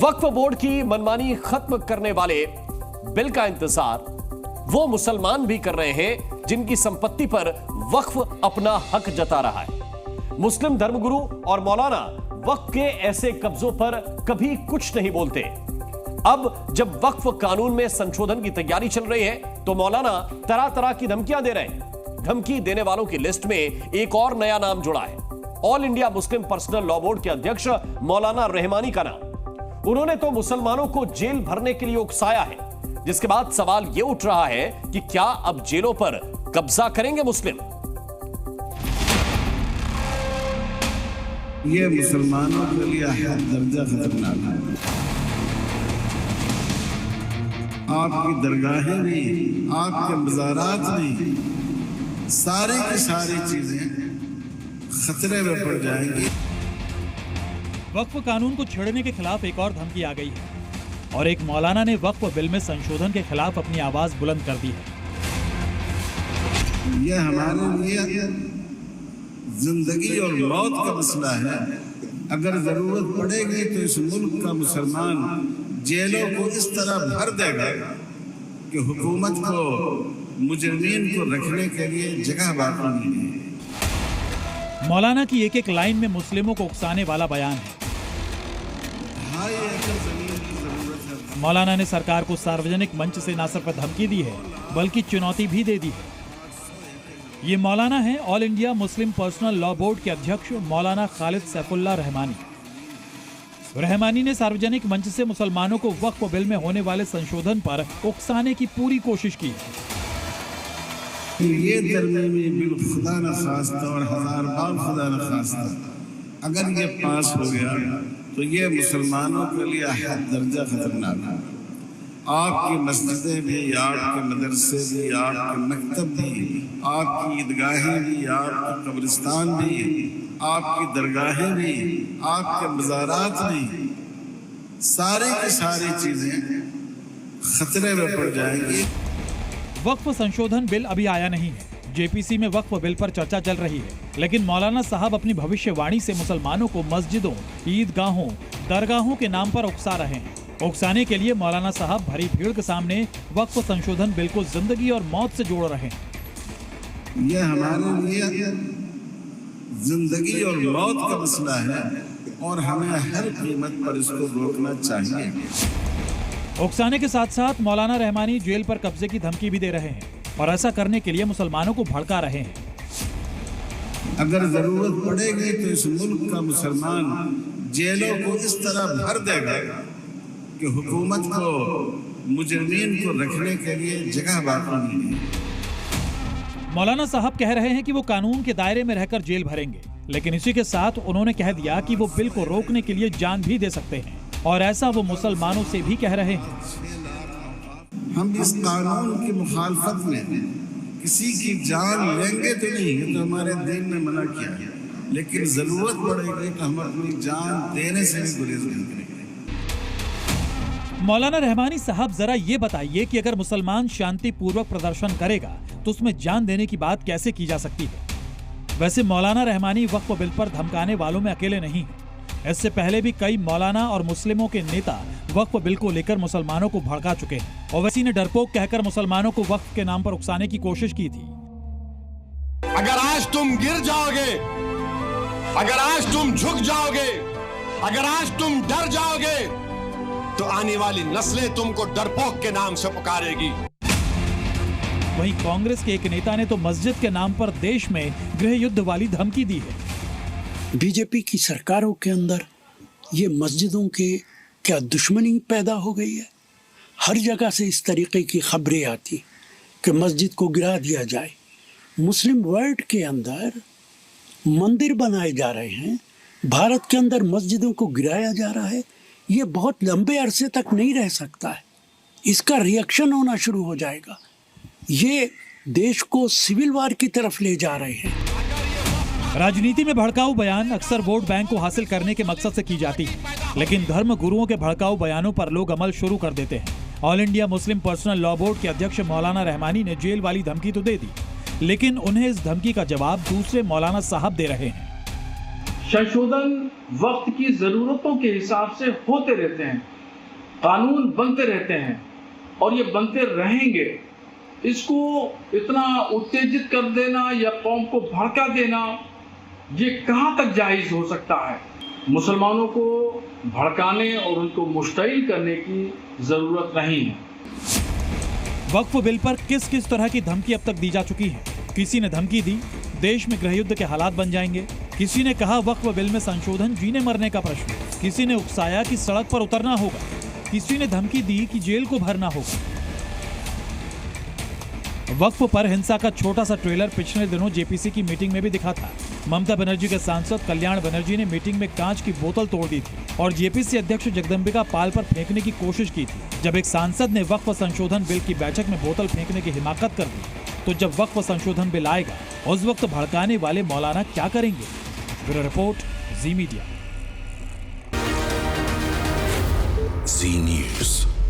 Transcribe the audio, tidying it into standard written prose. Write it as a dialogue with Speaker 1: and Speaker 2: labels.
Speaker 1: वक्फ board की मनमानी खत्म करने वाले बिल का इंतजार वो मुसलमान भी कर रहे हैं जिनकी संपत्ति पर वक्फ अपना हक जता रहा है। मुस्लिम धर्मगुरु और मौलाना वक्फ के ऐसे कब्जों पर कभी कुछ नहीं बोलते। अब जब वक्फ कानून में संशोधन की तैयारी चल रही है तो मौलाना तरह तरह की धमकियां दे रहे हैं। धमकी देने वालों की लिस्ट में एक और नया नाम जुड़ा है, all India Muslim personal law board के अध्यक्ष मौलाना रहमानी का नाम। उन्होंने तो मुसलमानों को जेल भरने के लिए उकसाया है, जिसके बाद सवाल यह उठ रहा है कि क्या अब जेलों पर कब्जा करेंगे मुस्लिम।
Speaker 2: ये मुसलमानों के लिए हद दर्जा खतरनाक है। आपकी दरगाहें भी, आपके मज़ारात भी, सारी की सारी चीजें खतरे में पड़ जाएंगी।
Speaker 3: वक्फ कानून को छेड़ने के खिलाफ एक और धमकी आ गई है और एक मौलाना ने वक्फ बिल में संशोधन के खिलाफ अपनी आवाज बुलंद कर दी है।
Speaker 2: यह हमारे लिए जिंदगी और मौत का मसला है। अगर जरूरत पड़ेगी तो इस मुल्क का मुसलमान जेलों को इस तरह भर देगा कि हुकूमत को मुजरिमीन को रखने के लिए जगह बाकी नहीं है।
Speaker 3: मौलाना की एक एक लाइन में मुस्लिमों को उकसाने वाला बयान है। मौलाना ने सरकार को सार्वजनिक मंच से न सिर्फ धमकी दी है बल्कि चुनौती भी दे दी है। ये मौलाना है all India Muslim personal law board के अध्यक्ष मौलाना खालिद सैफुल्लाह रहमानी। रहमानी ने सार्वजनिक मंच से मुसलमानों को वक्फ बिल में होने वाले संशोधन पर उकसाने की पूरी कोशिश की।
Speaker 2: ये तरमीमी बिल खुदा न खास्ता और हजार बार खुदा न खास्ता अगर ये पास हो गया तो ये मुसलमानों के लिए हद दर्जा खतरनाक है। आपकी मस्जिदें भी, आपके मदरसे भी, आपके मकतब भी, आपकी ईदगाहें भी, आपके कब्रिस्तान भी, आपकी दरगाहें भी, आपके मज़ारात भी, सारी की सारी चीजें खतरे में पड़ जाएंगी।
Speaker 3: वक्फ संशोधन बिल अभी आया नहीं है। जेपीसी में वक्फ बिल पर चर्चा चल रही है, लेकिन मौलाना साहब अपनी भविष्यवाणी से मुसलमानों को मस्जिदों, ईदगाहों, दरगाहों के नाम पर उकसा रहे हैं। उकसाने के लिए मौलाना साहब भरी भीड़ के सामने वक्फ संशोधन बिल को जिंदगी और मौत से जोड़ रहे हैं।
Speaker 2: यह हमारे लिए जिंदगी और मौत का मसला है और हमें हर कीमत पर इसको रोकना चाहिए।
Speaker 3: उकसाने के साथ साथ मौलाना रहमानी जेल पर कब्जे की धमकी भी दे रहे हैं और ऐसा करने के लिए मुसलमानों को भड़का रहे हैं।
Speaker 2: अगर जरूरत पड़ेगी तो इस मुल्क का मुसलमान जेलों को इस तरह भर देगा कि हुकूमत को मुजरिमीन को रखने के लिए जगह बाकी नहीं है।
Speaker 3: मौलाना साहब कह रहे हैं कि वो कानून के दायरे में रहकर जेल भरेंगे, लेकिन इसी के साथ उन्होंने कह दिया कि वो बिल को रोकने के लिए जान भी दे सकते हैं और ऐसा वो मुसलमानों से भी कह रहे हैं।
Speaker 2: हम इस कानून की मुखालफत में किसी की जान लेंगे तो नहीं, ये तो हमारे दीन ने मना किया, लेकिन जरूरत पड़ेगी तो हम अपनी जान देने से भी गुरेज नहीं करेंगे।
Speaker 3: मौलाना रहमानी साहब जरा ये बताइए कि अगर मुसलमान शांतिपूर्वक प्रदर्शन करेगा तो उसमें जान देने की बात कैसे की जा सकती है। वैसे मौलाना रहमानी वक्फ बिल पर धमकाने वालों में अकेले नहीं है। इससे पहले भी कई मौलाना और मुस्लिमों के नेता वक्फ बिल को लेकर मुसलमानों को भड़का चुके हैं। ओवैसी ने डरपोक कहकर मुसलमानों को वक्फ के नाम पर उकसाने की कोशिश की थी।
Speaker 4: अगर आज तुम गिर जाओगे, अगर आज तुम झुक जाओगे, अगर आज तुम डर जाओगे तो आने वाली नस्लें तुमको डरपोक के नाम से पुकारेगी।
Speaker 3: वहीं कांग्रेस के एक नेता ने तो मस्जिद के नाम पर देश में गृह युद्ध वाली धमकी दी है।
Speaker 5: बीजेपी की सरकारों के अंदर ये मस्जिदों के क्या दुश्मनी पैदा हो गई है। हर जगह से इस तरीके की खबरें आती कि मस्जिद को गिरा दिया जाए। मुस्लिम वर्ल्ड के अंदर मंदिर बनाए जा रहे हैं, भारत के अंदर मस्जिदों को गिराया जा रहा है। ये बहुत लंबे अरसे तक नहीं रह सकता है। इसका रिएक्शन होना शुरू हो जाएगा। ये देश को सिविल वार की तरफ ले जा रहे हैं।
Speaker 3: राजनीति में भड़काऊ बयान अक्सर वोट बैंक को हासिल करने के मकसद से की जाती है, लेकिन धर्म गुरुओं के भड़काऊ बयानों पर लोग अमल शुरू कर देते हैं। All India Muslim personal law board के अध्यक्ष मौलाना रहमानी ने जेल वाली धमकी तो दे दी, लेकिन उन्हें इस धमकी का जवाब दूसरे मौलाना साहब दे रहे हैं।
Speaker 6: संशोधन वक्त की जरूरतों के हिसाब से होते रहते हैं, कानून बनते रहते हैं और ये बनते रहेंगे। इसको इतना उत्तेजित कर देना या कौम को भड़का देना, ये कहां तक जायज हो सकता है? मुसलमानों को भड़काने और उनको मुश्तइल करने की जरूरत नहीं है।
Speaker 3: वक्फ बिल पर किस किस तरह की धमकी अब तक दी जा चुकी है? किसी ने धमकी दी देश में गृह युद्ध के हालात बन जाएंगे, किसी ने कहा वक्फ बिल में संशोधन जीने मरने का प्रश्न, किसी ने उकसाया कि सड़क पर उतरना होगा, किसी ने धमकी दी कि जेल को भरना होगा। वक्फ पर हिंसा का छोटा सा ट्रेलर पिछले दिनों जेपीसी की मीटिंग में भी दिखा था। ममता बनर्जी के सांसद कल्याण बनर्जी ने मीटिंग में कांच की बोतल तोड़ दी थी और जेपीसी अध्यक्ष जगदम्बिका पाल पर फेंकने की कोशिश की थी। जब एक सांसद ने वक्फ संशोधन बिल की बैठक में बोतल फेंकने की हिमाकत कर दी, तो जब वक्फ संशोधन बिल आएगा उस वक्त भड़काने वाले मौलाना क्या करेंगे? ब्यूरो रिपोर्ट, जी मीडिया।
Speaker 7: जी न्यूज़।